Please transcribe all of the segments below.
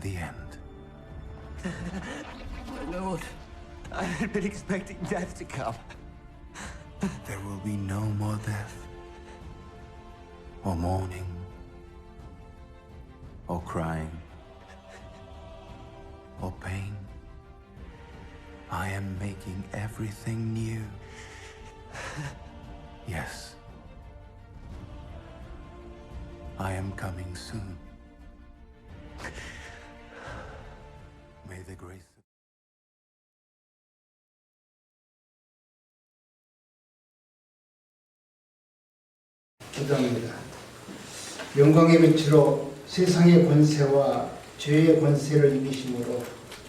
the end. My lord, I had been expecting death to come. There will be no more death, or mourning, or crying, or pain. I am making everything new. Yes. I am coming soon. May the grace of 기도합니다. 영광의 빛으로 세상의 권세와 죄의 권세를 이기심으로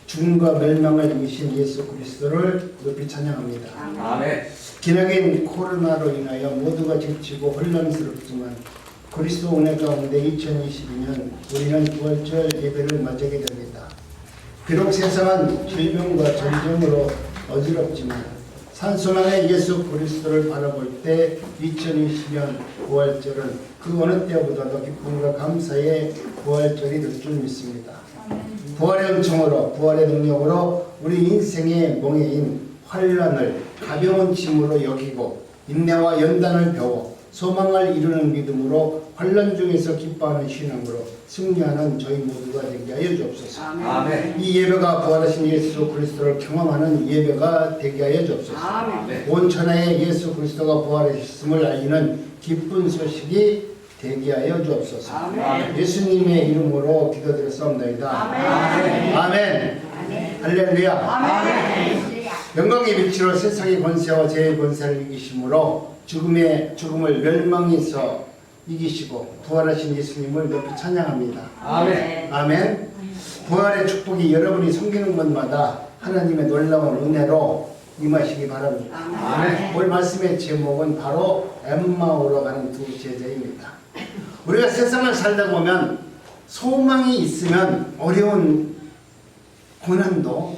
죽음과 멸망을 이기신 예수 그리스도를 높이 찬양합니다. 아멘. 기나긴 코로나로 인하여 모두가 지치고 혼란스럽지만 그리스도 은혜 가운데 2022년 우리는 부활절 예배를 맞이하게 됩니다. 비록 세상은 질병과 전쟁으로 어지럽지만 산소만의 예수 그리스도를 바라볼 때 2020년 부활절은 그 어느 때보다도 기쁨과 감사의 부활절이 될 줄 믿습니다. 부활의 은총으로 부활의 능력으로 우리 인생의 멍에인 환난을 가벼운 짐으로 여기고 인내와 연단을 배워 소망을 이루는 믿음으로 환난 중에서 기뻐하는 신앙으로 승리하는 저희 모두가 되게 하여 주옵소서. 아멘. 이 예배가 부활하신 예수 그리스도를 경험하는 예배가 되게 하여 주옵소서. 아멘. 온 천하에 예수 그리스도가 부활하셨음을 알리는 기쁜 소식이 되게 하여 주옵소서. 아멘. 예수님의 이름으로 기도드렸사옵나이다. 아멘. 아멘. 할렐루야. 아멘. 영광의 빛으로 세상의 권세와 죄의 권세를 이기심으로 죽음을 멸망에서 이기시고 부활하신 예수님을 높이 찬양합니다. 아멘. 아멘. 부활의 축복이 여러분이 섬기는 곳마다 하나님의 놀라운 은혜로 임하시기 바랍니다. 아멘. 오늘 말씀의 제목은 바로 엠마오로 가는 두 제자입니다. 우리가 세상을 살다 보면 소망이 있으면 어려운 고난도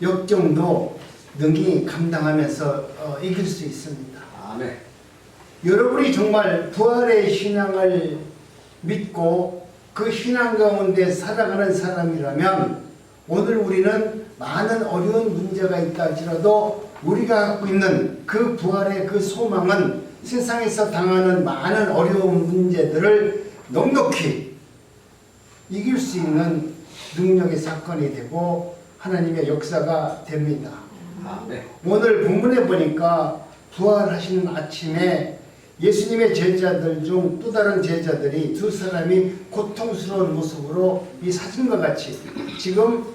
역경도 능히 감당하면서 이길 수 있습니다. 아멘. 여러분이 정말 부활의 신앙을 믿고 그 신앙 가운데 살아가는 사람이라면 오늘 우리는 많은 어려운 문제가 있다 할지라도 우리가 갖고 있는 그 부활의 그 소망은 세상에서 당하는 많은 어려운 문제들을 넉넉히 이길 수 있는 능력의 사건이 되고 하나님의 역사가 됩니다. 아멘. 오늘 본문에 보니까 부활하시는 아침에 예수님의 제자들 중 또 다른 제자들이 두 사람이 고통스러운 모습으로 이 사진과 같이 지금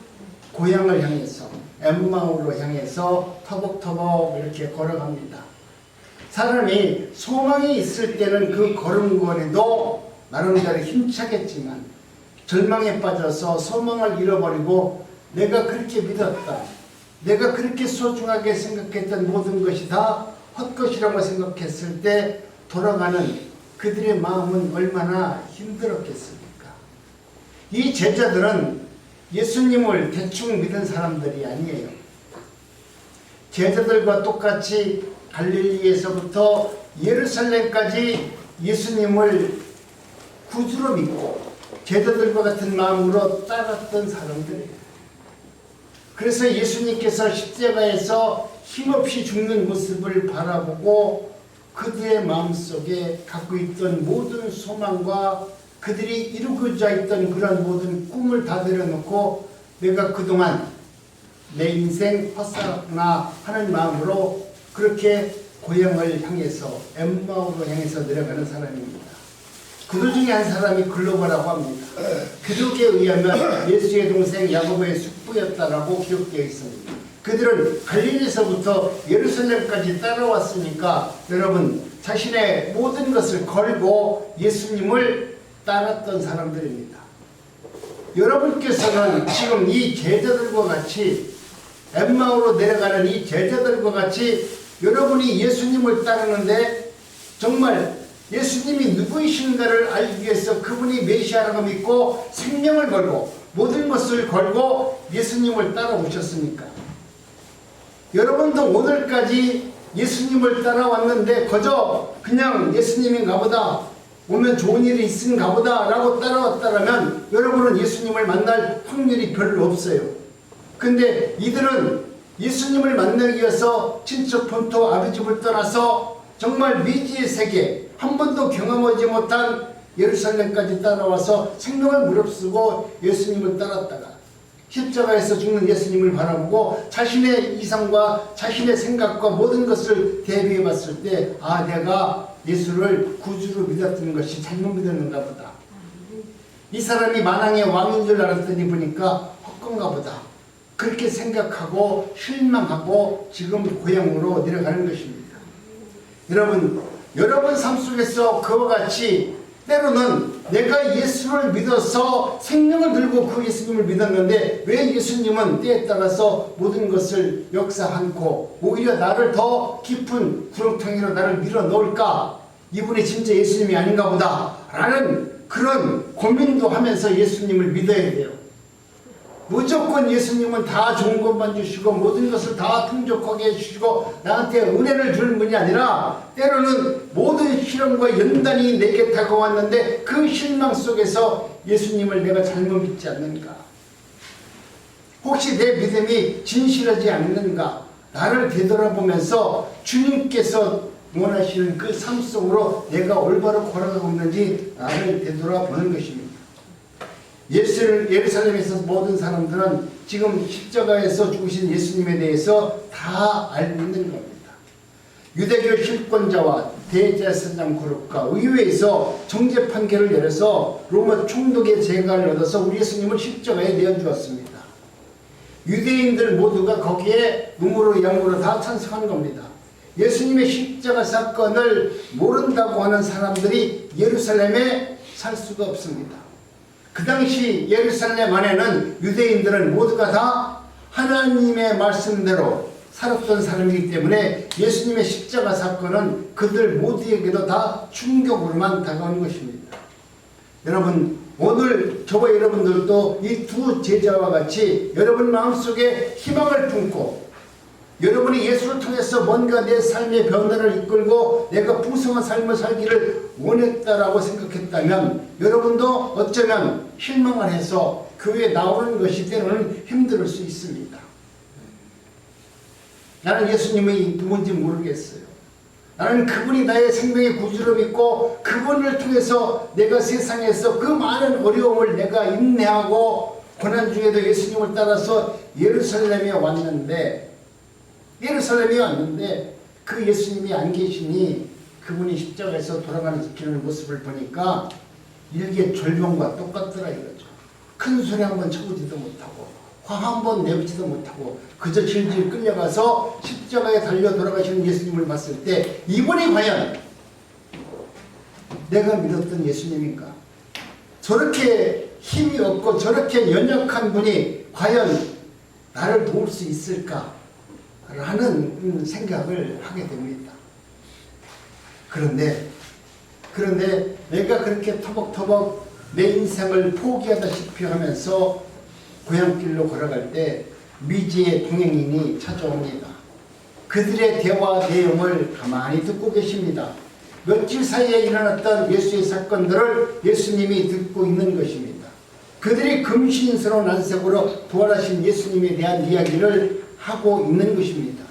고향을 향해서 엠마오로 향해서 터벅터벅 이렇게 걸어갑니다. 사람이 소망이 있을 때는 그 걸음걸이도 나름대로 힘차겠지만 절망에 빠져서 소망을 잃어버리고 내가 그렇게 믿었다, 내가 그렇게 소중하게 생각했던 모든 것이 다 헛것이라고 생각했을 때 돌아가는 그들의 마음은 얼마나 힘들었겠습니까? 이 제자들은 예수님을 대충 믿은 사람들이 아니에요. 제자들과 똑같이 갈릴리에서부터 예루살렘까지 예수님을 구주로 믿고 제자들과 같은 마음으로 따랐던 사람들이에요. 그래서 예수님께서 십자가에서 힘없이 죽는 모습을 바라보고 그들의 마음속에 갖고 있던 모든 소망과 그들이 이루고자 했던 그런 모든 꿈을 다 내려놓고 내가 그동안 내 인생 헛살았구나 하는 마음으로 그렇게 고향을 향해서 엠마오로 향해서 내려가는 사람입니다. 그들 중에 한 사람이 글로바라고 합니다. 기록에 의하면 예수의 동생 야고보의 숙부였다라고 기록되어 있습니다. 그들은 갈릴리에서부터 예루살렘까지 따라왔으니까 여러분 자신의 모든 것을 걸고 예수님을 따랐던 사람들입니다. 여러분께서는 지금 이 제자들과 같이 엠마오로 내려가는 이 제자들과 같이 여러분이 예수님을 따르는데 정말 예수님이 누구이신가를 알기 위해서 그분이 메시아라고 믿고 생명을 걸고 모든 것을 걸고 예수님을 따라오셨습니까? 여러분도 오늘까지 예수님을 따라왔는데 그저 그냥 예수님인가 보다 오면 좋은 일이 있은가 보다 라고 따라왔다면 여러분은 예수님을 만날 확률이 별로 없어요. 근데 이들은 예수님을 만나기 위해서 친척 본토 아비집을 떠나서 정말 미지의 세계, 한 번도 경험하지 못한 예루살렘까지 따라와서 생명을 무릅쓰고 예수님을 따랐다가 십자가에서 죽는 예수님을 바라보고 자신의 이상과 자신의 생각과 모든 것을 대비해 봤을 때, 아, 내가 예수를 구주로 믿었던 것이 잘못 믿었는가 보다. 이 사람이 만왕의 왕인 줄 알았더니 보니까 헛건가 보다. 그렇게 생각하고 실망하고 지금 고향으로 내려가는 것입니다. 여러분 삶 속에서 그와 같이 때로는 내가 예수를 믿어서 생명을 들고 그 예수님을 믿었는데 왜 예수님은 때에 따라서 모든 것을 역사하고 오히려 나를 더 깊은 구렁텅이로 나를 밀어넣을까? 이분이 진짜 예수님이 아닌가 보다 라는 그런 고민도 하면서 예수님을 믿어야 돼요. 무조건 예수님은 다 좋은 것만 주시고 모든 것을 다 풍족하게 해주시고 나한테 은혜를 주는 분이 아니라 때로는 모든 시련과 연단이 내게 다가왔는데 그 실망 속에서 예수님을 내가 잘못 믿지 않는가? 혹시 내 믿음이 진실하지 않는가? 나를 되돌아보면서 주님께서 원하시는 그 삶 속으로 내가 올바로 걸어가고 있는지 나를 되돌아보는 것입니다. 예루살렘에서 모든 사람들은 지금 십자가에서 죽으신 예수님에 대해서 다 알고 있는 겁니다. 유대교 실권자와 대제사장 그룹과 의회에서 정죄 판결을 내려서 로마 총독의 재가를 얻어서 우리 예수님을 십자가에 내어주었습니다. 유대인들 모두가 거기에 음으로 양으로 다 찬성한 겁니다. 예수님의 십자가 사건을 모른다고 하는 사람들이 예루살렘에 살 수가 없습니다. 그 당시 예루살렘 안에는 유대인들은 모두가 다 하나님의 말씀대로 살았던 사람이기 때문에 예수님의 십자가 사건은 그들 모두에게도 다 충격으로만 다가온 것입니다. 여러분, 오늘 저와 여러분들도 이 두 제자와 같이 여러분 마음속에 희망을 품고 여러분이 예수를 통해서 뭔가 내 삶의 변화를 이끌고 내가 풍성한 삶을 살기를 원했다라고 생각했다면 여러분도 어쩌면 실망을 해서 교회에 나오는 것이 때로는 힘들 수 있습니다. 나는 예수님이 누군지 모르겠어요. 나는 그분이 나의 생명의 구주로 믿고 그분을 통해서 내가 세상에서 그 많은 어려움을 내가 인내하고 고난 중에도 예수님을 따라서 예루살렘에 왔는데 그 예수님이 안 계시니 그분이 십자가에서 돌아가는 모습을 보니까 일개 절병과 똑같더라 이거죠. 큰 소리 한번 쳐보지도 못하고 화 한번 내보지도 못하고 그저 질질 끌려가서 십자가에 달려 돌아가시는 예수님을 봤을 때 이분이 과연 내가 믿었던 예수님인가? 저렇게 힘이 없고 저렇게 연약한 분이 과연 나를 도울 수 있을까? 라는 생각을 하게 됩니다. 그런데 내가 그렇게 터벅터벅 내 인생을 포기하다시피 하면서 고향길로 걸어갈 때 미지의 동행인이 찾아옵니다. 그들의 대화 내용을 가만히 듣고 계십니다. 며칠 사이에 일어났던 예수의 사건들을 예수님이 듣고 있는 것입니다. 그들이 금신스러운 안색으로 부활하신 예수님에 대한 이야기를 하고 있는 것입니다.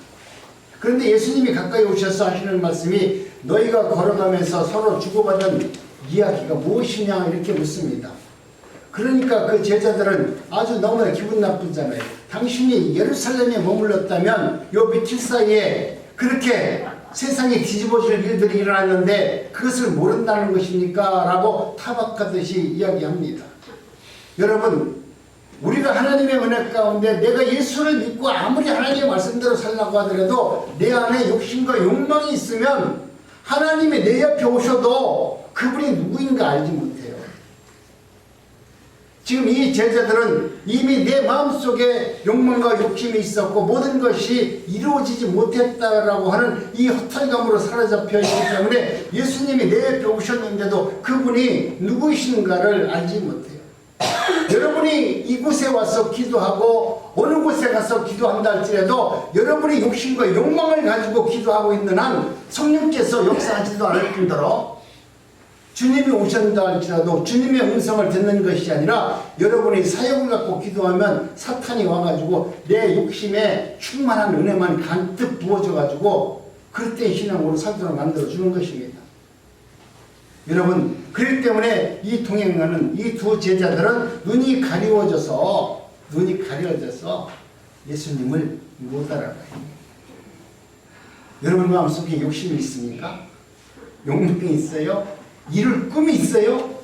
그런데 예수님이 가까이 오셔서 하시는 말씀이 너희가 걸어가면서 서로 주고받은 이야기가 무엇이냐 이렇게 묻습니다. 그러니까 그 제자들은 아주 너무나 기분 나쁘잖아요. 당신이 예루살렘에 머물렀다면 요 며칠 사이에 그렇게 세상이 뒤집어질 일들이 일어났는데 그것을 모른다는 것입니까? 라고 타박하듯이 이야기합니다. 여러분, 우리가 하나님의 은혜 가운데 내가 예수를 믿고 아무리 하나님의 말씀대로 살라고 하더라도 내 안에 욕심과 욕망이 있으면 하나님이 내 옆에 오셔도 그분이 누구인가 알지 못해요. 지금 이 제자들은 이미 내 마음속에 욕망과 욕심이 있었고 모든 것이 이루어지지 못했다라고 하는 이 허탈감으로 사로잡혀 있기 때문에 예수님이 내 옆에 오셨는데도 그분이 누구이신가를 알지 못해요. 여러분이 이곳에 와서 기도하고 어느 곳에 가서 기도한다 할지라도 여러분이 욕심과 욕망을 가지고 기도하고 있는 한 성령께서 역사하지도 않을 뿐더러 주님이 오신다 할지라도 주님의 음성을 듣는 것이 아니라 여러분이 사역을 갖고 기도하면 사탄이 와가지고 내 욕심에 충만한 은혜만 간뜩 부어줘가지고 그때 신앙으로 살도록 만들어주는 것입니다. 여러분, 그렇기 때문에 이 동행하는 이 두 제자들은 눈이 가려워져서 예수님을 못 알아가요. 여러분 마음속에 욕심이 있습니까? 욕망이 있어요? 이룰 꿈이 있어요?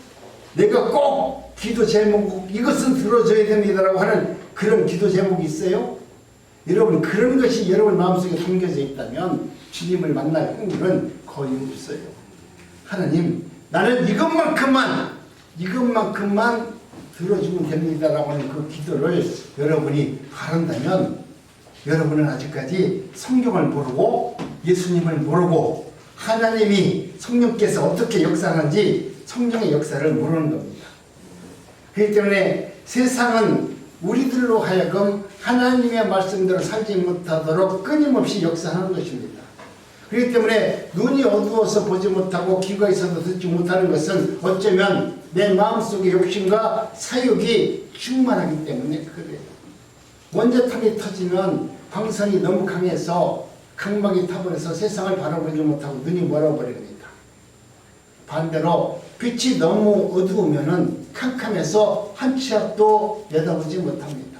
내가 꼭 기도 제목 이것은 들어줘야 됩니다라고 하는 그런 기도 제목이 있어요? 여러분 그런 것이 여러분 마음속에 담겨져 있다면 주님을 만날 확률은 거의 없어요. 하나님 나는 이것만큼만 들어주면 됩니다라고 하는 그 기도를 여러분이 바란다면 여러분은 아직까지 성경을 모르고 예수님을 모르고 하나님이 성령께서 어떻게 역사하는지 성령의 역사를 모르는 겁니다. 그렇기 때문에 세상은 우리들로 하여금 하나님의 말씀대로 살지 못하도록 끊임없이 역사하는 것입니다. 그렇기 때문에 눈이 어두워서 보지 못하고 귀가 있어도 듣지 못하는 것은 어쩌면 내 마음속의 욕심과 사욕이 충만하기 때문에 그래요. 원자탄이 터지면 광선이 너무 강해서 강막이 타버려서 세상을 바라보지 못하고 눈이 멀어버립니다. 반대로 빛이 너무 어두우면 캄캄해서 한 치 앞도 내다보지 못합니다.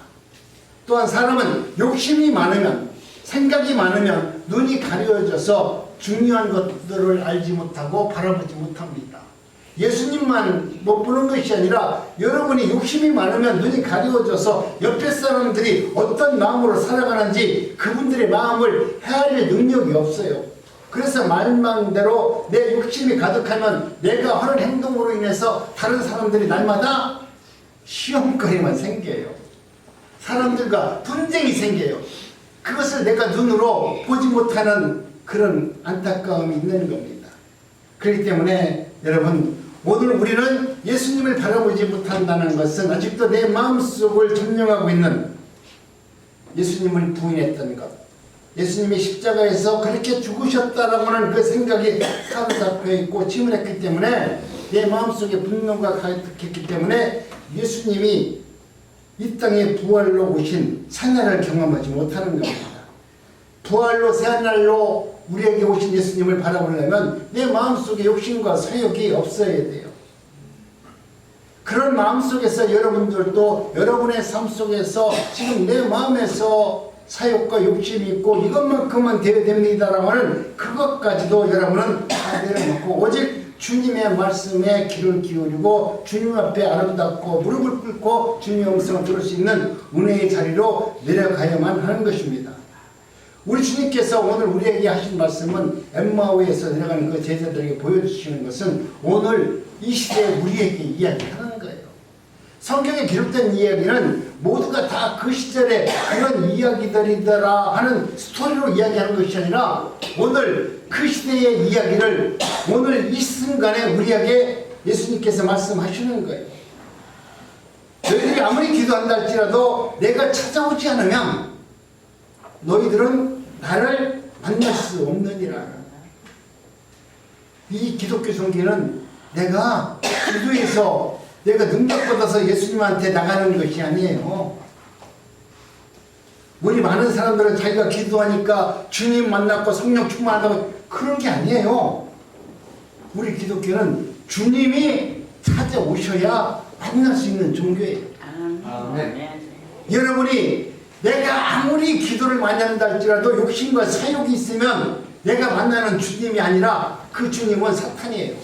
또한 사람은 욕심이 많으면 생각이 많으면 눈이 가려져서 중요한 것들을 알지 못하고 바라보지 못합니다. 예수님만 못 보는 것이 아니라 여러분이 욕심이 많으면 눈이 가려워져서 옆에 사람들이 어떤 마음으로 살아가는지 그분들의 마음을 헤아릴 능력이 없어요. 그래서 말망대로 내 욕심이 가득하면 내가 하는 행동으로 인해서 다른 사람들이 날마다 시험거리만 생겨요. 사람들과 분쟁이 생겨요. 그것을 내가 눈으로 보지 못하는 그런 안타까움이 있는 겁니다. 그렇기 때문에 여러분 오늘 우리는 예수님을 바라보지 못한다는 것은 아직도 내 마음속을 점령하고 있는 예수님을 부인했던 것, 예수님이 십자가에서 그렇게 죽으셨다라고 하는 그 생각이 사로잡혀 있고 침울했기 때문에 내 마음속에 분노가 가득했기 때문에 예수님이 이 땅에 부활로 오신 새날을 경험하지 못하는 겁니다. 부활로 새날로 우리에게 오신 예수님을 바라보려면 내 마음속에 욕심과 사욕이 없어야 돼요. 그런 마음속에서 여러분들도 여러분의 삶 속에서 지금 내 마음에서 사욕과 욕심이 있고 이것만큼만 되어야 됩니다라고 하는 그것까지도 여러분은 다 내려놓고 오직 주님의 말씀에 귀를 기울이고 주님 앞에 아름답고 무릎을 꿇고 주님의 음성을 들을 수 있는 은혜의 자리로 내려가야만 하는 것입니다. 우리 주님께서 오늘 우리에게 하신 말씀은 엠마오에서 내려가는 그 제자들에게 보여주시는 것은 오늘 이 시대에 우리에게 이야기하는 거예요. 성경에 기록된 이야기는 모두가 다 그 시절에 그런 이야기들이더라 하는 스토리로 이야기하는 것이 아니라 오늘 그 시대의 이야기를 오늘 이 순간에 우리에게 예수님께서 말씀하시는 거예요. 너희들이 아무리 기도한다 할지라도 내가 찾아오지 않으면 너희들은 나를 만날 수 없느니라. 이 기독교 종교는 내가 기도해서 내가 능력받아서 예수님한테 나가는 것이 아니에요. 우리 많은 사람들은 자기가 기도하니까 주님 만났고 성령 충만하다고 그런 게 아니에요. 우리 기독교는 주님이 찾아오셔야 만날 수 있는 종교예요. 여러분이 내가 아무리 기도를 많이 한다 할지라도 욕심과 사욕이 있으면 내가 만나는 주님이 아니라 그 주님은 사탄이에요.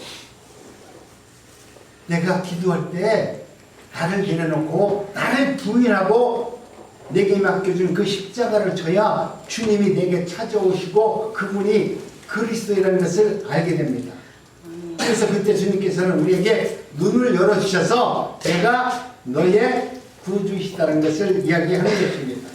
내가 기도할 때 나를 내려놓고 나를 부인하고 내게 맡겨준 그 십자가를 져야 주님이 내게 찾아오시고 그분이 그리스도라는 것을 알게 됩니다. 그래서 그때 주님께서는 우리에게 눈을 열어주셔서 내가 너의 구주이시다는 것을 이야기하는 것입니다.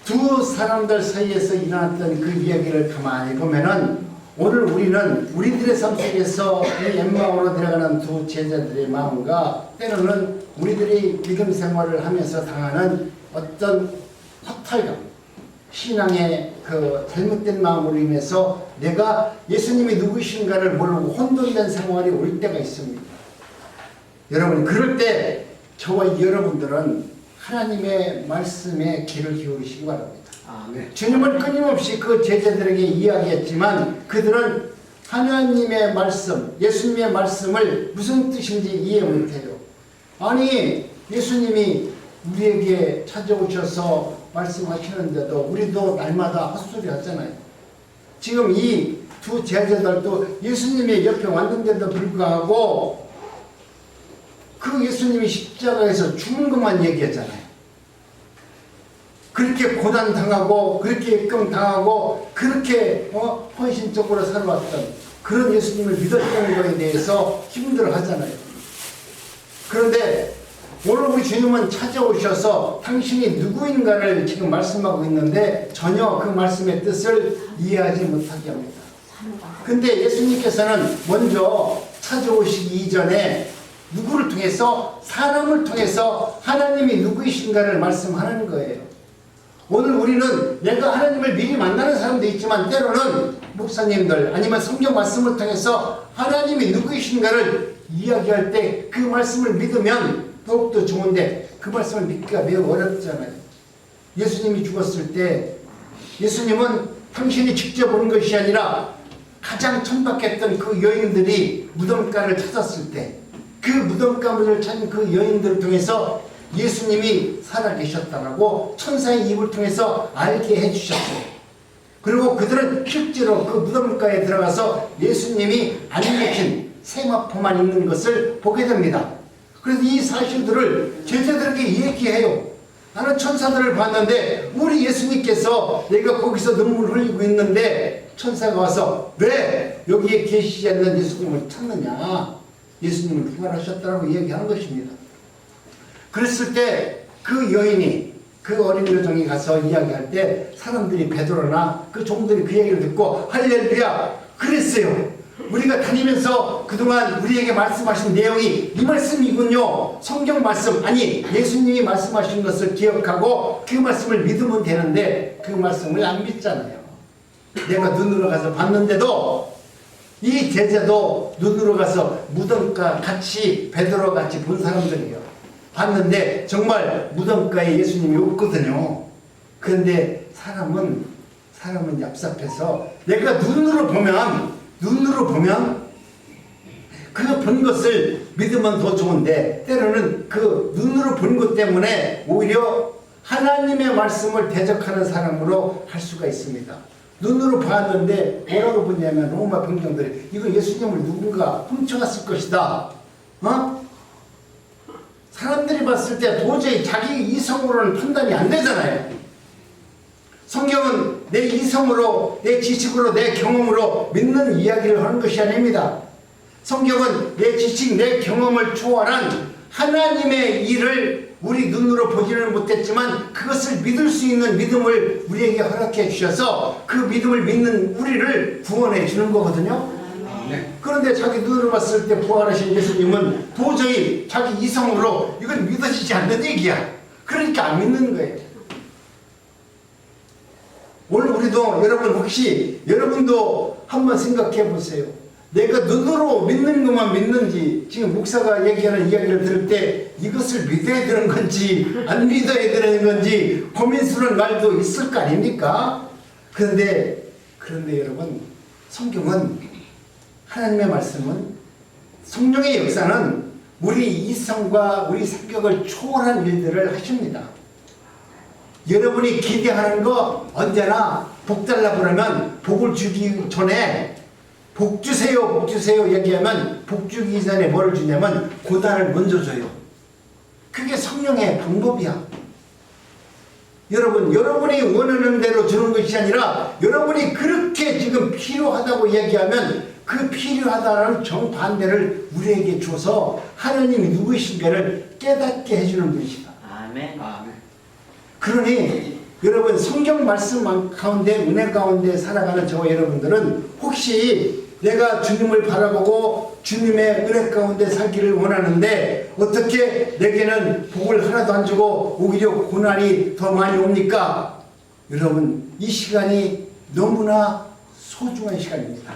두 사람들 사이에서 일어났던 그 이야기를 가만히 보면은 오늘 우리는 우리들의 삶 속에서 이 엠마오로 들어가는 두 제자들의 마음과 때로는 우리들이 믿음 생활을 하면서 당하는 어떤 허탈감, 신앙의 그 잘못된 마음으로 인해서 내가 예수님이 누구신가를 모르고 혼돈된 상황이 올 때가 있습니다. 여러분, 그럴 때 저와 여러분들은 하나님의 말씀에 귀를 기울이시기 바랍니다. 주님은 끊임없이 그 제자들에게 이야기했지만 그들은 하나님의 말씀, 예수님의 말씀을 무슨 뜻인지 이해 못해요. 아니, 예수님이 우리에게 찾아오셔서 말씀하시는데도 우리도 날마다 헛소리 하잖아요. 지금 이 두 제자들도 예수님의 옆에 왔는데도 불구하고 그 예수님이 십자가에서 죽은 것만 얘기했잖아요. 그렇게 고난당하고 그렇게 역경당하고 그렇게 헌신적으로 살아왔던 그런 예수님을 믿었다는 것에 대해서 힘들어 하잖아요. 그런데 오늘 우리 주님은 찾아오셔서 당신이 누구인가를 지금 말씀하고 있는데 전혀 그 말씀의 뜻을 이해하지 못하게 합니다. 근데 예수님께서는 먼저 찾아오시기 이전에 누구를 통해서, 사람을 통해서 하나님이 누구이신가를 말씀하는 거예요. 오늘 우리는 내가 하나님을 미리 만나는 사람도 있지만 때로는 목사님들 아니면 성경 말씀을 통해서 하나님이 누구이신가를 이야기할 때 그 말씀을 믿으면 더욱더 좋은데 그 말씀을 믿기가 매우 어렵잖아요. 예수님이 죽었을 때 예수님은 당신이 직접 온 것이 아니라 가장 천박했던 그 여인들이 무덤가를 찾았을 때 그 무덤가를 찾은 그 여인들을 통해서 예수님이 살아계셨다라고 천사의 입을 통해서 알게 해주셨어요. 그리고 그들은 실제로 그 무덤가에 들어가서 예수님이 안 계신 세마포만 있는 것을 보게 됩니다. 그래서 이 사실들을 제자들에게 얘기해요. 나는 천사들을 봤는데 우리 예수님께서 내가 거기서 눈물을 흘리고 있는데 천사가 와서 왜 여기에 계시지 않는 예수님을 찾느냐, 예수님을 부활하셨다고 얘기하는 것입니다. 그랬을 때 그 여인이 그 어린 여종이 가서 이야기할 때 사람들이 베드로나 그 종들이 그 얘기를 듣고 할렐루야 그랬어요. 우리가 다니면서 그동안 우리에게 말씀하신 내용이 이 말씀이군요. 성경 말씀, 아니 예수님이 말씀하신 것을 기억하고 그 말씀을 믿으면 되는데 그 말씀을 안 믿잖아요. 내가 눈으로 가서 봤는데도 이 제자도 눈으로 가서 무덤가 같이 베드로 같이 본 사람들이에요. 봤는데 정말 무덤가에 예수님이 없거든요. 그런데 사람은 얍삽해서 내가 눈으로 보면 그 본 것을 믿으면 더 좋은데 때로는 그 눈으로 본 것 때문에 오히려 하나님의 말씀을 대적하는 사람으로 할 수가 있습니다. 눈으로 봤는데 뭐라고 보냐면 로마 병정들이 이거 예수님을 누군가 훔쳐갔을 것이다. 사람들이 봤을 때 도저히 자기 이성으로는 판단이 안 되잖아요. 성경은 내 이성으로, 내 지식으로, 내 경험으로 믿는 이야기를 하는 것이 아닙니다. 성경은 내 지식, 내 경험을 초월한 하나님의 일을 우리 눈으로 보지는 못했지만 그것을 믿을 수 있는 믿음을 우리에게 허락해 주셔서 그 믿음을 믿는 우리를 구원해 주는 거거든요. 그런데 자기 눈으로 봤을 때 부활하신 예수님은 도저히 자기 이성으로 이건 믿어지지 않는 얘기야. 그러니까 안 믿는 거예요. 오늘 우리도 여러분 혹시 여러분도 한번 생각해 보세요. 내가 눈으로 믿는 것만 믿는지 지금 목사가 얘기하는 이야기를 들을 때 이것을 믿어야 되는 건지 안 믿어야 되는 건지 고민스러운 말도 있을 거 아닙니까? 그런데 여러분 성경은 하나님의 말씀은 성령의 역사는 우리 이성과 우리 성격을 초월한 일들을 하십니다. 여러분이 기대하는 거 언제나 복 달라고 그러면 복을 주기 전에 복 주세요, 복 주세요 얘기하면 복 주기 전에 뭐를 주냐면 고단을 먼저 줘요. 그게 성령의 방법이야. 여러분이 원하는 대로 주는 것이 아니라 여러분이 그렇게 지금 필요하다고 얘기하면 그 필요하다는 정반대를 우리에게 줘서 하나님이 누구이신가를 깨닫게 해주는 분이시다. 아멘. 그러니 여러분 성경 말씀 가운데 은혜 가운데 살아가는 저와 여러분들은 혹시 내가 주님을 바라보고 주님의 은혜 가운데 살기를 원하는데 어떻게 내게는 복을 하나도 안 주고 오히려 고난이 더 많이 옵니까? 여러분, 이 시간이 너무나 소중한 시간입니다.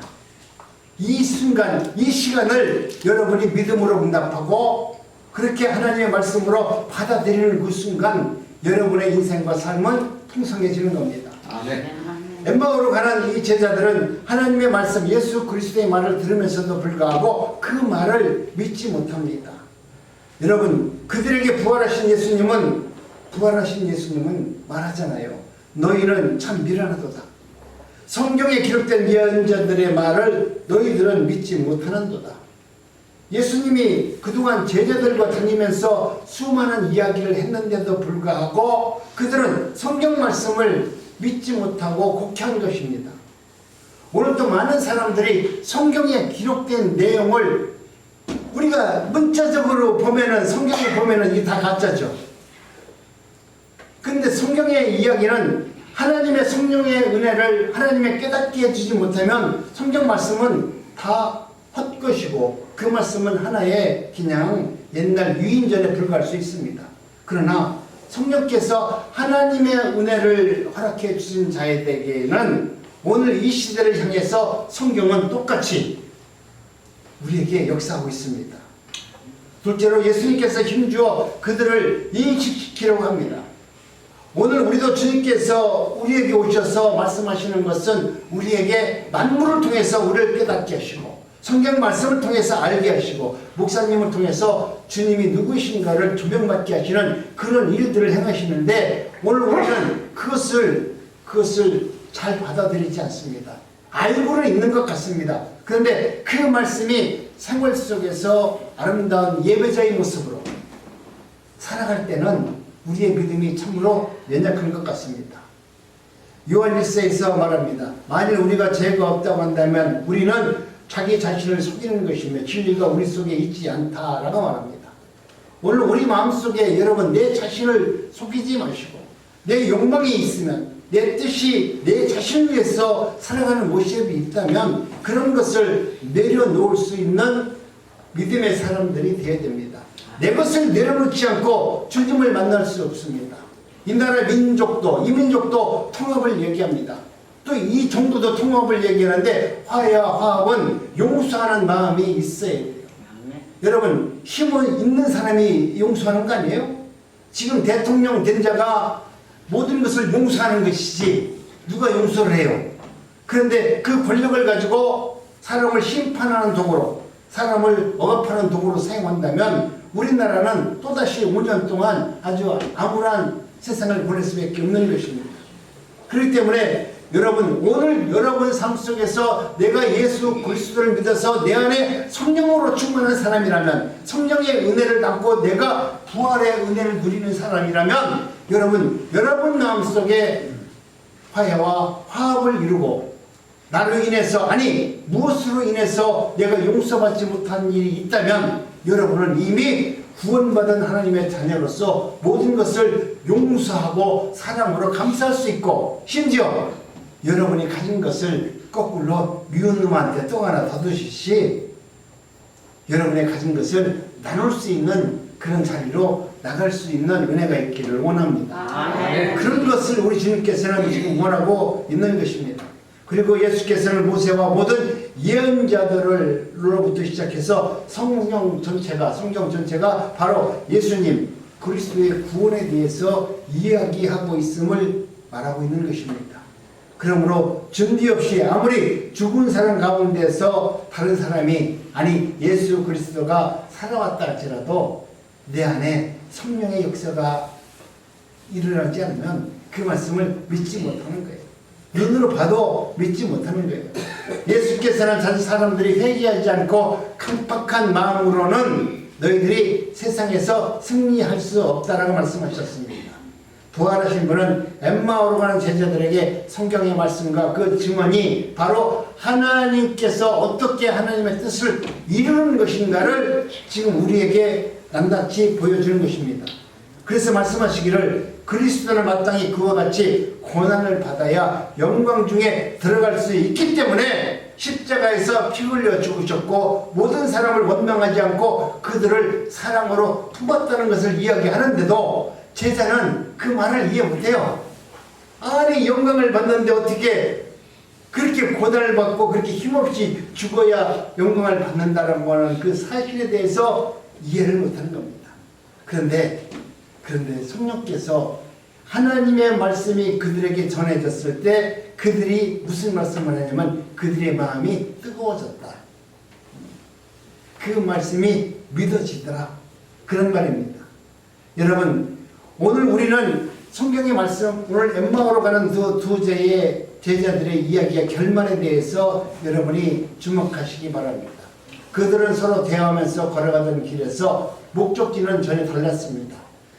이 순간, 이 시간을 여러분이 믿음으로 응답하고 그렇게 하나님의 말씀으로 받아들이는 그 순간 여러분의 인생과 삶은 풍성해지는 겁니다. 엠마오로 가는 이 제자들은 하나님의 말씀, 예수 그리스도의 말을 들으면서도 불구하고 그 말을 믿지 못합니다. 여러분, 그들에게 부활하신 예수님은 말하잖아요. 너희는 참 미련하도다. 성경에 기록된 예언자들의 말을 너희들은 믿지 못하는도다. 예수님이 그동안 제자들과 다니면서 수많은 이야기를 했는데도 불구하고 그들은 성경 말씀을 믿지 못하고 곡해한 것입니다. 오늘도 많은 사람들이 성경에 기록된 내용을 우리가 문자적으로 보면은, 성경에 보면은 이게 다 가짜죠. 근데 성경의 이야기는 하나님의 성령의 은혜를 하나님의 깨닫게 해주지 못하면 성경 말씀은 다 헛것이고 그 말씀은 하나의 그냥 옛날 유인전에 불과할 수 있습니다. 그러나 성령께서 하나님의 은혜를 허락해 주신 자에게는 오늘 이 시대를 향해서 성경은 똑같이 우리에게 역사하고 있습니다. 둘째로 예수님께서 힘주어 그들을 인식시키려고 합니다. 오늘 우리도 주님께서 우리에게 오셔서 말씀하시는 것은 우리에게 만물을 통해서 우리를 깨닫게 하시고 성경 말씀을 통해서 알게 하시고 목사님을 통해서 주님이 누구신가를 조명받게 하시는 그런 일들을 행하시는데 오늘 우리는 그것을 잘 받아들이지 않습니다. 알고는 있는 것 같습니다. 그런데 그 말씀이 생활 속에서 아름다운 예배자의 모습으로 살아갈 때는 우리의 믿음이 참으로 연약한 것 같습니다. 요한 1서에서 말합니다. 만일 우리가 죄가 없다고 한다면 우리는 자기 자신을 속이는 것이며 진리가 우리 속에 있지 않다라고 말합니다. 오늘 우리 마음속에 여러분 내 자신을 속이지 마시고 내 욕망이 있으면 내 뜻이 내 자신을 위해서 살아가는 모습이 있다면 그런 것을 내려놓을 수 있는 믿음의 사람들이 되어야 됩니다. 내 것을 내려놓지 않고 주님을 만날 수 없습니다. 이 나라 민족도 이 민족도 통합을 얘기합니다. 또 이 정도도 통합을 얘기하는데 화해와 화합은 용서하는 마음이 있어야 돼요. 여러분 힘은 있는 사람이 용서하는 거 아니에요? 지금 대통령 된 자가 모든 것을 용서하는 것이지 누가 용서를 해요? 그런데 그 권력을 가지고 사람을 심판하는 도구로 사람을 억압하는 도구로 사용한다면 우리나라는 또다시 5년 동안 아주 암울한 세상을 보낼 수밖에 없는 것입니다. 그렇기 때문에 여러분 오늘 여러분 삶 속에서 내가 예수 그리스도를 믿어서 내 안에 성령으로 충만한 사람이라면 성령의 은혜를 담고 내가 부활의 은혜를 누리는 사람이라면 여러분 마음속에 화해와 화합을 이루고 나로 인해서 아니 무엇으로 인해서 내가 용서받지 못한 일이 있다면 여러분은 이미 구원받은 하나님의 자녀로서 모든 것을 용서하고 사랑으로 감사할 수 있고 심지어 여러분이 가진 것을 거꾸로 미운 놈한테 똥 하나 더 주시시 여러분의 가진 것을 나눌 수 있는 그런 자리로 나갈 수 있는 은혜가 있기를 원합니다. 그런 것을 우리 주님께서는 지금 원하고 있는 것입니다. 그리고 예수께서는 모세와 모든 예언자들로부터 시작해서 성경 전체가 바로 예수님 그리스도의 구원에 대해서 이야기하고 있음을 말하고 있는 것입니다. 그러므로 준비 없이 아무리 죽은 사람 가운데서 다른 사람이 아니 예수 그리스도가 살아왔다 할지라도 내 안에 성령의 역사가 일어나지 않으면 그 말씀을 믿지 못하는 거예요. 눈으로 봐도 믿지 못하는 거예요. 예수께서는 자기 사람들이 회개하지 않고 깜빡한 마음으로는 너희들이 세상에서 승리할 수 없다라고 말씀하셨습니다. 부활하신 분은 엠마오로 가는 제자들에게 성경의 말씀과 그 증언이 바로 하나님께서 어떻게 하나님의 뜻을 이루는 것인가를 지금 우리에게 낱낱이 보여주는 것입니다. 그래서 말씀하시기를 그리스도를 마땅히 그와 같이 고난을 받아야 영광 중에 들어갈 수 있기 때문에 십자가에서 피 흘려 죽으셨고 모든 사람을 원망하지 않고 그들을 사랑으로 품었다는 것을 이야기하는데도 제자는 그 말을 이해 못해요. 아니 영광을 받는데 어떻게 그렇게 고난을 받고 그렇게 힘없이 죽어야 영광을 받는다는 거는 그 사실에 대해서 이해를 못하는 겁니다. 그런데 성령께서 하나님의 말씀이 그들에게 전해졌을 때 그들이 무슨 말씀을 하냐면 그들의 마음이 뜨거워졌다. 그 말씀이 믿어지더라. 그런 말입니다. 여러분, 오늘 우리는 성경의 말씀, 오늘 엠마오로 가는 두 제자들의 이야기의 결말에 대해서 여러분이 주목하시기 바랍니다. 그들은 서로 대화하면서 걸어가던 길에서 목적지는 전혀 달랐습니다.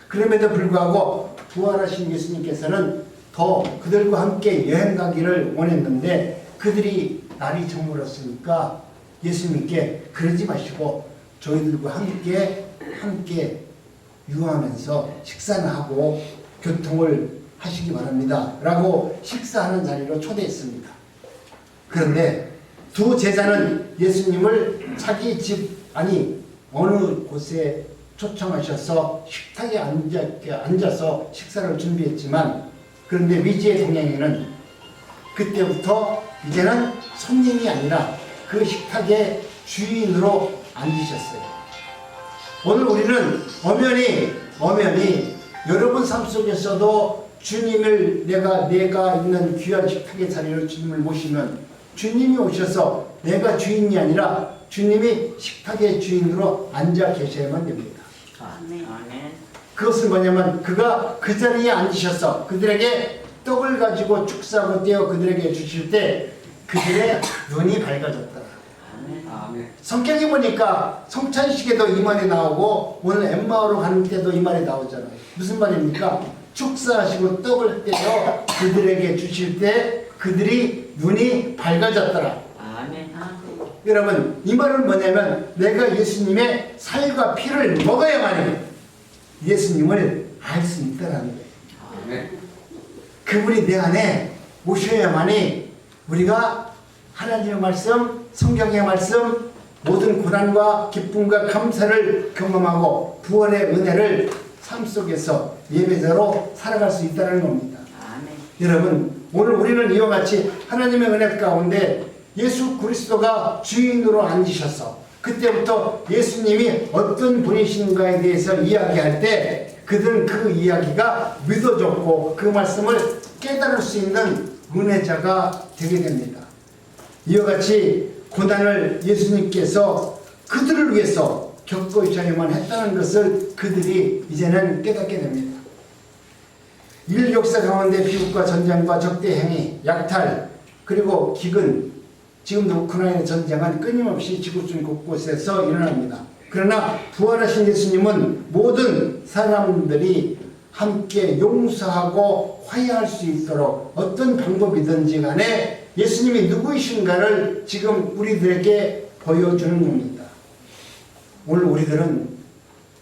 그럼에도 불구하고 부활하신 예수님께서는 더 그들과 함께 여행 가기를 원했는데 그들이 날이 저물었으니까 예수님께 그러지 마시고 저희들과 함께 유하면서 식사나 하고 교통을 하시기 바랍니다. 라고 식사하는 자리로 초대했습니다. 그런데 두 제자는 예수님을 자기 집 아니 어느 곳에 초청하셔서 식탁에 앉아서 식사를 준비했지만 그런데 미지의 동양인은 그때부터 이제는 손님이 아니라 그 식탁의 주인으로 앉으셨어요. 오늘 우리는 엄연히 여러분 삶 속에서도 주님을 내가 있는 귀한 식탁의 자리로 주님을 모시면 주님이 오셔서 내가 주인이 아니라 주님이 식탁의 주인으로 앉아 계셔야만 됩니다. 아멘. 그것은 뭐냐면 그가 그 자리에 앉으셔서 그들에게 떡을 가지고 축사하고 떼어 그들에게 주실 때 그들의 눈이 밝아졌더라. 아멘. 성경에 보니까 성찬식에도 이 말이 나오고 오늘 엠마오로 가는 때도 이 말이 나오잖아요. 무슨 말입니까? 축사하시고 떡을 떼어 그들에게 주실 때 그들이 눈이 밝아졌더라. 아멘. 여러분, 이 말은 뭐냐면 내가 예수님의 살과 피를 먹어야만이 예수님을 알 수 있다라는 거예요. 아멘. 그분이 내 안에 오셔야만이 우리가 하나님의 말씀, 성경의 말씀, 모든 고난과 기쁨과 감사를 경험하고 부활의 은혜를 삶 속에서 예배자로 살아갈 수 있다는 겁니다. 아멘. 여러분, 오늘 우리는 이와 같이 하나님의 은혜 가운데 예수 그리스도가 주인으로 앉으셔서 그때부터 예수님이 어떤 분이신가에 대해서 이야기할 때 그들은 그 이야기가 믿어졌고 그 말씀을 깨달을 수 있는 은혜자가 되게 됩니다. 이와 같이 고난을 예수님께서 그들을 위해서 겪으셔야만 했다는 것을 그들이 이제는 깨닫게 됩니다. 인류 역사 가운데 비극과 전쟁과 적대 행위, 약탈, 그리고 기근, 지금도 우크라이나 전쟁은 끊임없이 지구촌 곳곳에서 일어납니다. 그러나 부활하신 예수님은 모든 사람들이 함께 용서하고 화해할 수 있도록 어떤 방법이든지 간에 예수님이 누구이신가를 지금 우리들에게 보여주는 겁니다. 오늘 우리들은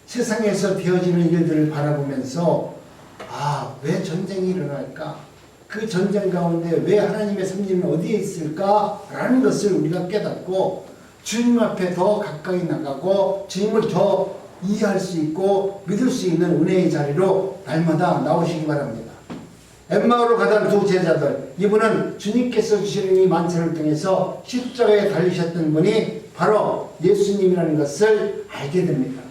세상에서 되어지는 일들을 바라보면서 왜 전쟁이 일어날까? 그 전쟁 가운데 왜 하나님의 섭리는 어디에 있을까? 라는 것을 우리가 깨닫고 주님 앞에 더 가까이 나가고 주님을 더 이해할 수 있고 믿을 수 있는 은혜의 자리로 날마다 나오시기 바랍니다. 엠마오로 가던 두 제자들, 이분은 주님께서 주시는 이 만찬을 통해서 십자가에 달리셨던 분이 바로 예수님이라는 것을 알게 됩니다.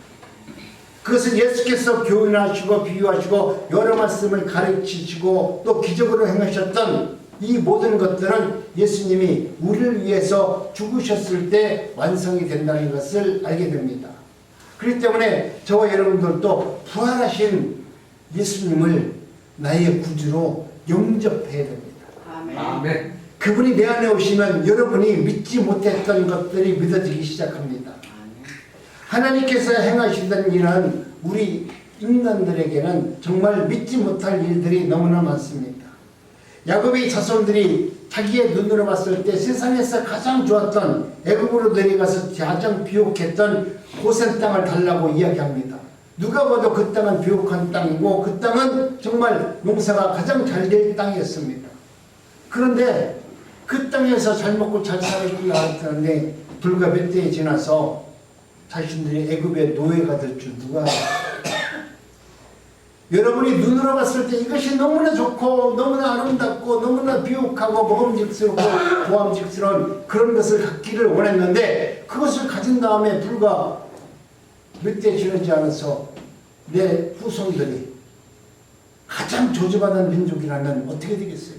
그것은 예수께서 교훈하시고 비유하시고 여러 말씀을 가르치시고 또 기적으로 행하셨던 이 모든 것들은 예수님이 우리를 위해서 죽으셨을 때 완성이 된다는 것을 알게 됩니다. 그렇기 때문에 저와 여러분들도 부활하신 예수님을 나의 구주로 영접해야 됩니다. 아멘. 아멘. 그분이 내 안에 오시면 여러분이 믿지 못했던 것들이 믿어지기 시작합니다. 하나님께서 행하시던 일은 우리 인간들에게는 정말 믿지 못할 일들이 너무나 많습니다. 야곱의 자손들이 자기의 눈으로 봤을 때 세상에서 가장 좋았던 애굽으로 내려가서 가장 비옥했던 고센 땅을 달라고 이야기합니다. 누가 봐도 그 땅은 비옥한 땅이고 그 땅은 정말 농사가 가장 잘 될 땅이었습니다. 그런데 그 땅에서 잘 먹고 잘 살았구나 했는데 불과 몇 대에 지나서 자신들이 애굽의 노예가 될 줄 누가 알아요? 여러분이 눈으로 봤을 때 이것이 너무나 좋고 너무나 아름답고 너무나 비옥하고 먹음직스럽고 보암직스러운 그런 것을 갖기를 원했는데 그것을 가진 다음에 불과 몇 대 지나지 않아서 내 후손들이 가장 저주받은 민족이라면 어떻게 되겠어요?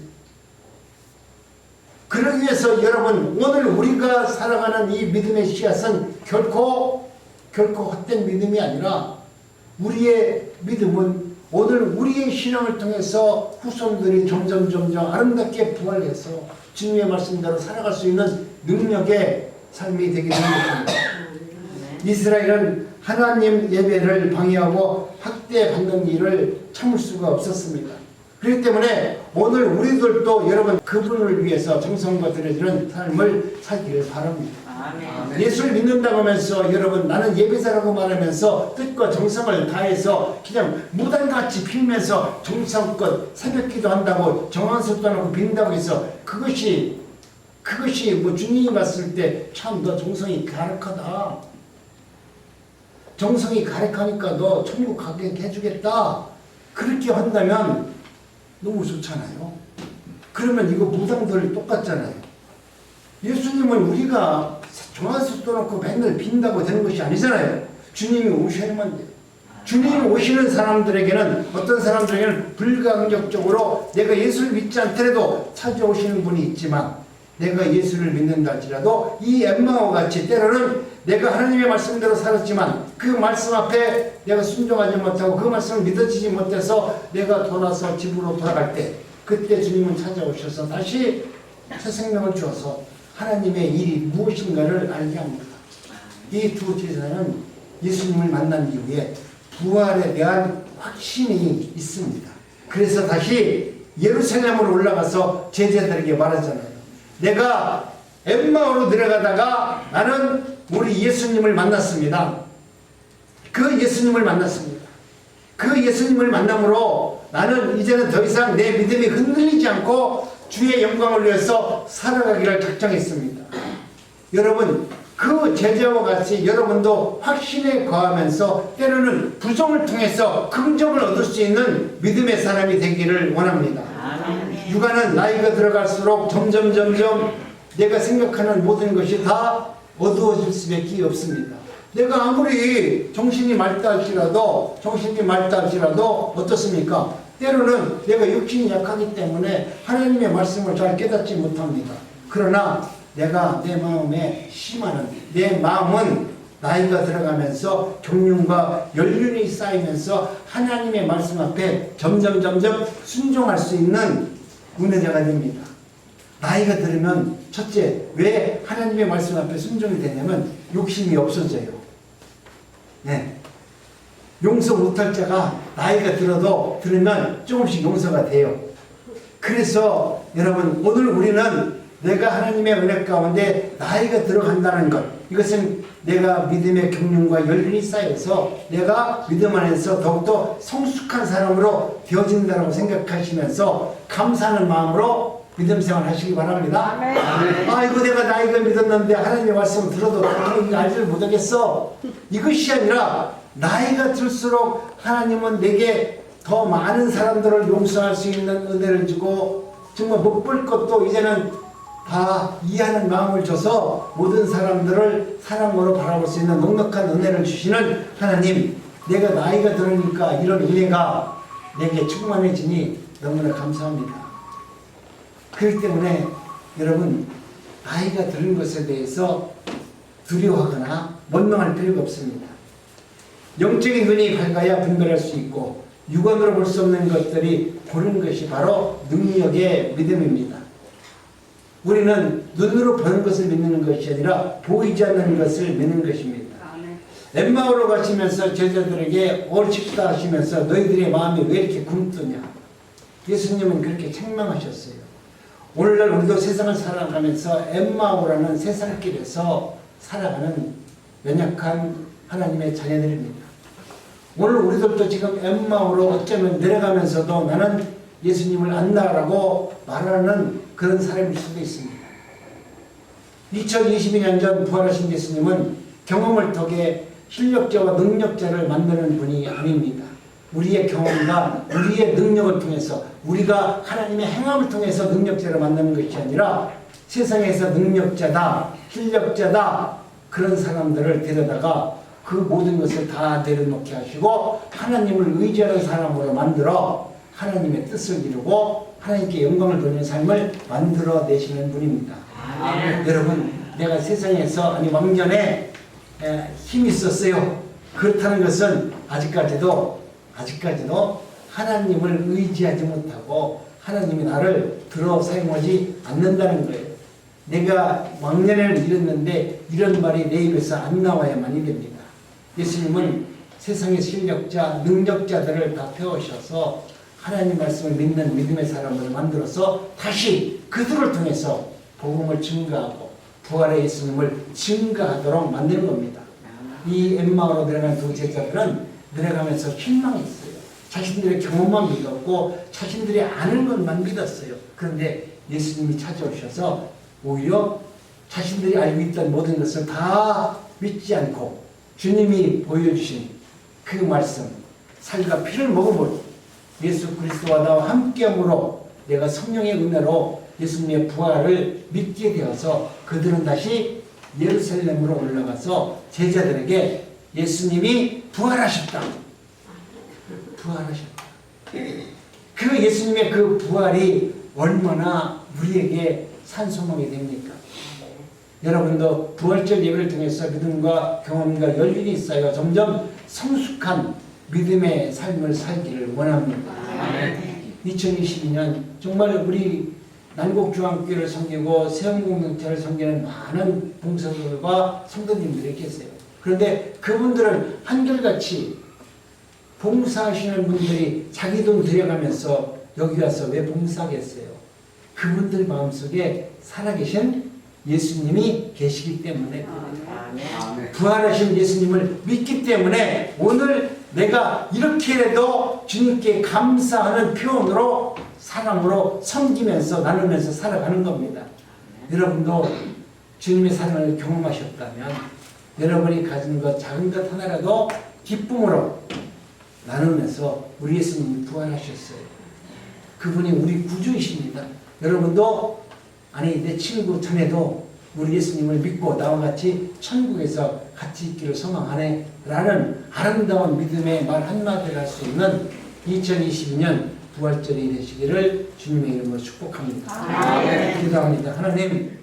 그러기 위해서 여러분 오늘 우리가 살아가는 이 믿음의 씨앗은 결코 헛된 믿음이 아니라 우리의 믿음은 오늘 우리의 신앙을 통해서 후손들이 점점 아름답게 부활해서 주님의 말씀대로 살아갈 수 있는 능력의 삶이 되게 되는 것입니다. 이스라엘은 하나님 예배를 방해하고 학대받는 일을 참을 수가 없었습니다. 그렇기 때문에 오늘 우리들도 여러분 그분을 위해서 정성과 드려지는 삶을 살기를 바랍니다. 아멘. 예수를 믿는다고 하면서 여러분 나는 예배자라고 말하면서 뜻과 정성을 다해서 그냥 무단같이 빌면서 정성껏 새벽기도 한다고 정한석도 안 하고 빈다고 해서 그것이 뭐 주님이 봤을 때 참 너 정성이 가득하다. 정성이 가득하니까 너 천국 가게 해주겠다. 그렇게 한다면 너무 좋잖아요. 그러면 이거 무당들 똑같잖아요. 예수님은 우리가 종아수 떠놓고 맨날 빈다고 되는 것이 아니잖아요. 주님이 오셔야만 돼요. 주님이 오시는 사람들에게는 어떤 사람들에게는 불가항력적으로 내가 예수를 믿지 않더라도 찾아오시는 분이 있지만 내가 예수를 믿는다 할지라도 이 엠마오 같이 때로는 내가 하나님의 말씀대로 살았지만 그 말씀 앞에 내가 순종하지 못하고 그 말씀을 믿어지지 못해서 내가 돌아서 집으로 돌아갈 때 그때 주님은 찾아오셔서 다시 새 생명을 주어서 하나님의 일이 무엇인가를 알게 합니다. 이 두 제자는 예수님을 만난 이후에 부활에 대한 확신이 있습니다. 그래서 다시 예루살렘으로 올라가서 제자들에게 말하잖아요. 내가 엠마오로 내려가다가 나는 우리 예수님을 만났습니다. 그 예수님을 만났습니다. 그 예수님을 만남으로 나는 이제는 더 이상 내 믿음이 흔들리지 않고 주의 영광을 위해서 살아가기를 작정했습니다. 여러분 그 제자와 같이 여러분도 확신에 거하면서 때로는 부정을 통해서 긍정을 얻을 수 있는 믿음의 사람이 되기를 원합니다. 아멘. 육아는 나이가 들어갈수록 점점 내가 생각하는 모든 것이 다 어두워질 수밖에 없습니다. 내가 아무리 정신이 맑다 할지라도 어떻습니까? 때로는 내가 육신이 약하기 때문에 하나님의 말씀을 잘 깨닫지 못합니다. 그러나 내가 내 마음에 심하는 내 마음은 나이가 들어가면서 경륜과 연륜이 쌓이면서 하나님의 말씀 앞에 점점 순종할 수 있는 은혜자가 됩니다. 나이가 들으면 첫째 왜 하나님의 말씀 앞에 순종이 되냐면 욕심이 없어져요. 네. 용서 못할 자가 나이가 들으면 조금씩 용서가 돼요. 그래서 여러분 오늘 우리는 내가 하나님의 은혜 가운데 나이가 들어간다는 것, 이것은 내가 믿음의 경륜과 연륜이 쌓여서 내가 믿음 안에서 더욱더 성숙한 사람으로 되어진다고 생각하시면서 감사하는 마음으로 믿음 생활 하시기 바랍니다. 아이고 내가 나이가 믿었는데 하나님의 말씀 들어도 이거 알지를 못하겠어. 이것이 아니라 나이가 들수록 하나님은 내게 더 많은 사람들을 용서할 수 있는 은혜를 주고 정말 못 볼 것도 이제는 다 이해하는 마음을 줘서 모든 사람들을 사랑으로 바라볼 수 있는 넉넉한 은혜를 주시는 하나님, 내가 나이가 들으니까 이런 은혜가 내게 충만해지니 너무나 감사합니다. 그렇기 때문에 여러분 나이가 들은 것에 대해서 두려워하거나 원망할 필요가 없습니다. 영적인 눈이 밝아야 분별할 수 있고 육안으로 볼 수 없는 것들이 보는 것이 바로 능력의 믿음입니다. 우리는 눈으로 보는 것을 믿는 것이 아니라 보이지 않는 것을 믿는 것입니다. 엠마오로 가시면서 제자들에게 옳직다 하시면서 너희들의 마음이 왜 이렇게 굼뜨냐. 예수님은 그렇게 책망하셨어요. 오늘날 우리도 세상을 살아가면서 엠마오라는 세상길에서 살아가는 연약한 하나님의 자녀들입니다. 오늘 우리들도 지금 엠마오로 어쩌면 내려가면서도 나는 예수님을 안다라고 말하는 그런 사람일 수도 있습니다. 2022년 전 부활하신 예수님은 경험을 통해 실력자와 능력자를 만드는 분이 아닙니다. 우리의 경험과 우리의 능력을 통해서 우리가 하나님의 행함을 통해서 능력자를 만나는 것이 아니라 세상에서 능력자다, 실력자다 그런 사람들을 데려다가 그 모든 것을 다 내려놓게 하시고 하나님을 의지하는 사람으로 만들어 하나님의 뜻을 이루고 하나님께 영광을 돌리는 삶을 만들어내시는 분입니다. 여러분, 내가 세상에서 아니 왕년에 힘이 있었어요. 그렇다는 것은 아직까지도 하나님을 의지하지 못하고 하나님이 나를 들어 사용하지 않는다는 거예요. 내가 왕년에는 이랬는데 이런 말이 내 입에서 안 나와야만이 됩니다. 예수님은 세상의 실력자, 능력자들을 다 태우셔서 하나님 말씀을 믿는 믿음의 사람을 만들어서 다시 그들을 통해서 복음을 증거하고 부활의 예수님을 증거하도록 만드는 겁니다. 이 엠마오로 내려간 두 제자들은 내려가면서 실망했어요. 자신들의 경험만 믿었고 자신들이 아는 것만 믿었어요. 그런데 예수님이 찾아오셔서 오히려 자신들이 알고 있던 모든 것을 다 믿지 않고 주님이 보여주신 그 말씀, 살과 피를 먹어보니 예수 그리스도와 나와 함께함으로 내가 성령의 은혜로 예수님의 부활을 믿게 되어서 그들은 다시 예루살렘으로 올라가서 제자들에게 예수님이 부활하셨다. 그 예수님의 그 부활이 얼마나 우리에게 산소망이 됩니까? 여러분도 부활절 예배를 통해서 믿음과 경험과 열림이 쌓여 점점 성숙한 믿음의 삶을 살기를 원합니다. 2022년 정말 우리 난곡중앙교회를 섬기고 세운공동체를 섬기는 많은 봉사들과 성도님들이 계세요. 그런데 그분들은 한결같이 봉사하시는 분들이 자기 돈 들여가면서 여기 와서 왜 봉사하겠어요? 그분들 마음속에 살아계신 예수님이 계시기 때문에 부활하신 예수님을 믿기 때문에 오늘 내가 이렇게라도 주님께 감사하는 표현으로 사랑으로 섬기면서 나누면서 살아가는 겁니다. 여러분도 주님의 사랑을 경험하셨다면 여러분이 가진 것 작은 것 하나라도 기쁨으로 나누면서 우리 예수님이 부활하셨어요. 그분이 우리 구주이십니다. 여러분도 아니 내 친구 전에도 우리 예수님을 믿고 나와 같이 천국에서 같이 있기를 소망하네 라는 아름다운 믿음의 말 한마디를 할 수 있는 2022년 부활절이 되시기를 주님의 이름으로 축복합니다. 기도합니다. 하나님